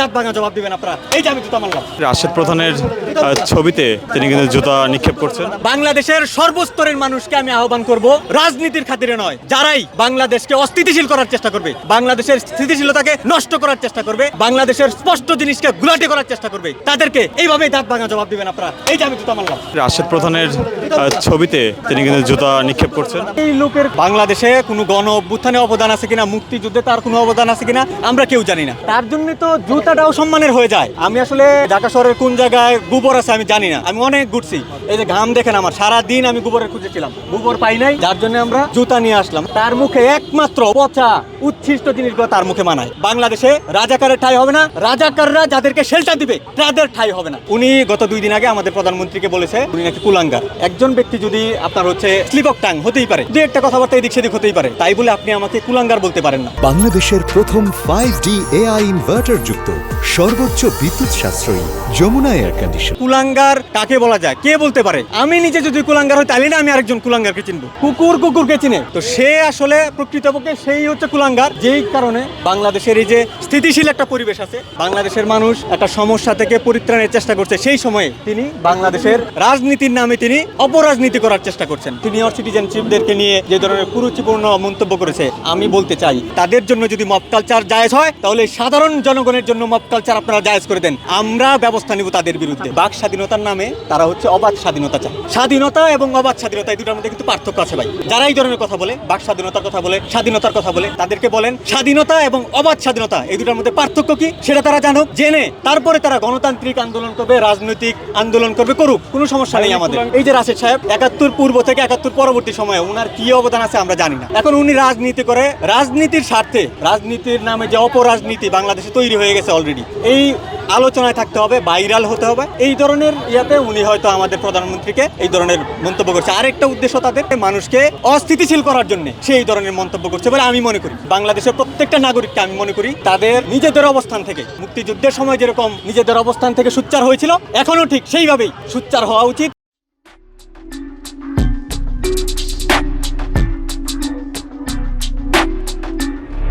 দাঁত ভাঙা জবাব দিবেন আপনারা। এই যে আমি জুতা মারলাম। রাশেদ প্রধানের ছবিতে তিনি কিন্তু জুতা নিক্ষেপ করছেন। বাংলাদেশের সর্বস্তরের মানুষকে আমি আহ্বান করব, রাজনীতির খাতিরে নয়, যারাই বাংলাদেশকে অস্থিতিশীল করার চেষ্টা করবে, বাংলাদেশের স্থিতিশীলতাকে নষ্ট করার চেষ্টা করবে, বাংলাদেশের স্পষ্ট জিনিসকে গুলাটে করার চেষ্টা করবে, তাদেরকে এইভাবেই দাঁত ভাঙা জবাব দিবেন আপনারা। এই যে আমি জুতা মারলাম। রাশেদ প্রধানের ছবিতে তিনি কিন্তু জুতা নিক্ষেপ করছেন। এই লোকের বাংলাদেশে কোনো গণ অভ্যুত্থানে অবদান আছে কিনা, মুক্তিযুদ্ধে তার কোনো অবদান আছে কিনা আমরা কেউ জানি না। তার জন্য তো জুতাটাও সম্মানের হয়ে যায়। আমি আসলে ঢাকা শহরের কোন জায়গায় গোবর আছে আমি জানি না, আমি অনেক ঘুরছি। এই যে ঘাম দেখেন আমার, সারা দিন আমি গোবরের খুঁজেছিলাম, গোবর পাই নাই, যার জন্য আমরা জুতা নিয়ে আসলাম। তার মুখে একমাত্র পচা উচ্ছিষ্ট জিনিসগুলো তার মুখে মানায়। বাংলাদেশে রাজাকারের ঠাঁই হবে না, রাজাকাররা যাদেরকে শেল্টার দিবে তাদের ঠাঁই হবে না। উনি গত 2 দিন আগে আমাদের প্রধানমন্ত্রীকে বলেছে উনি নাকি কুলাঙ্গার। একজন ব্যক্তি যদি আপনার স্লিপ অফ টাং হতেই পারে, যে একটা কথাবার্তা এদিক সেদিক হতেই পারে, তাই বলে আপনি আমাকে কুলাঙ্গার বলতে পারেন না। বাংলাদেশের প্রথম 5D AI ইনভার্টার যুক্ত সর্বোচ্চ বিদ্যুৎ সাশ্রয়ী যমুনা এয়ার কন্ডিশন। কুলাঙ্গার কাকে বলা যায়, কে বলতে পারে? আমি নিজে যদি কুলাঙ্গার হই তাহলে না আমি আরেকজন কুলাঙ্গারকে চিনবো। কুকুরকে চিনে, তো সে আসলে প্রকৃতপক্ষে সেই হচ্ছে কুলাঙ্গার। যেই কারণে বাংলাদেশের এই যে স্থিতিশীল একটা পরিবেশ আছে, বাংলাদেশের মানুষ একটা সমস্যা থেকে পরিত্রাণের চেষ্টা করছে, সেই সময়ে তিনি বাংলাদেশের রাজনীতির নামে তিনি অপরাজনীতি করার চেষ্টা করছেন। সিনিয়র সিটিজেনশিপদেরকে নিয়ে যে ধরনের কুরুচিপূর্ণ মন্তব্য করেছে, আমি বলতে চাই তাদের জন্য যদি মব কালচার জায়েজ হয় তাহলে সাধারণ জনগণের জন্য মব কালচার আপনারা জায়েজ করে দেন। আমরা ব্যবস্থা নিব তাদের বিরুদ্ধে। বাক স্বাধীনতার নামে তারা অবাধ স্বাধীনতা চায়। স্বাধীনতা এবং অবাধ স্বাধীনতা এই দুটোর মধ্যে কিন্তু পার্থক্য আছে ভাই। যারা এই ধরনের কথা বলে, বাক স্বাধীনতার কথা বলে, স্বাধীনতার কথা বলে, তাদেরকে বলেন স্বাধীনতা এবং অবাধ স্বাধীনতা এই দুটোর মধ্যে পার্থক্য কি সেটা তারা জানুক, জেনে তারপরে তারা গণতান্ত্রিক আন্দোলন করবে, রাজনৈতিক আন্দোলন করবে, করুক, কোনো সমস্যা নেই আমাদের। এই যে রাশেদ সাহেব 71 পূর্ব থেকে 71 পরবর্তী সময়ে ওনার কি অবদান আছে আমরা জানি না। এখন উনি রাজনীতি করে, রাজনীতির স্বার্থে, রাজনীতির নামে যে অপরাজনীতি বাংলাদেশে তৈরি হয়ে গেছে অলরেডি, এই আলোচনায় থাকতে হবে, ভাইরাল হতে হবে। এই ধরনের ইয়াতে উনি হয়তো আমাদের প্রধানমন্ত্রীকে এই ধরনের মন্তব্য করছে। আরেকটা উদ্দেশ্য তাদের, মানুষকে অস্থিতিশীল করার জন্য সেই ধরনের মন্তব্য করছে বলে আমি মনে করি। বাংলাদেশের প্রত্যেকটা নাগরিককে আমি মনে করি তাদের নিজেদের অবস্থান থেকে, মুক্তিযুদ্ধের সময় যেরকম নিজেদের অবস্থান থেকে সোচ্চার হয়েছিল, এখনো ঠিক সেইভাবেই সোচ্চার হওয়া উচিত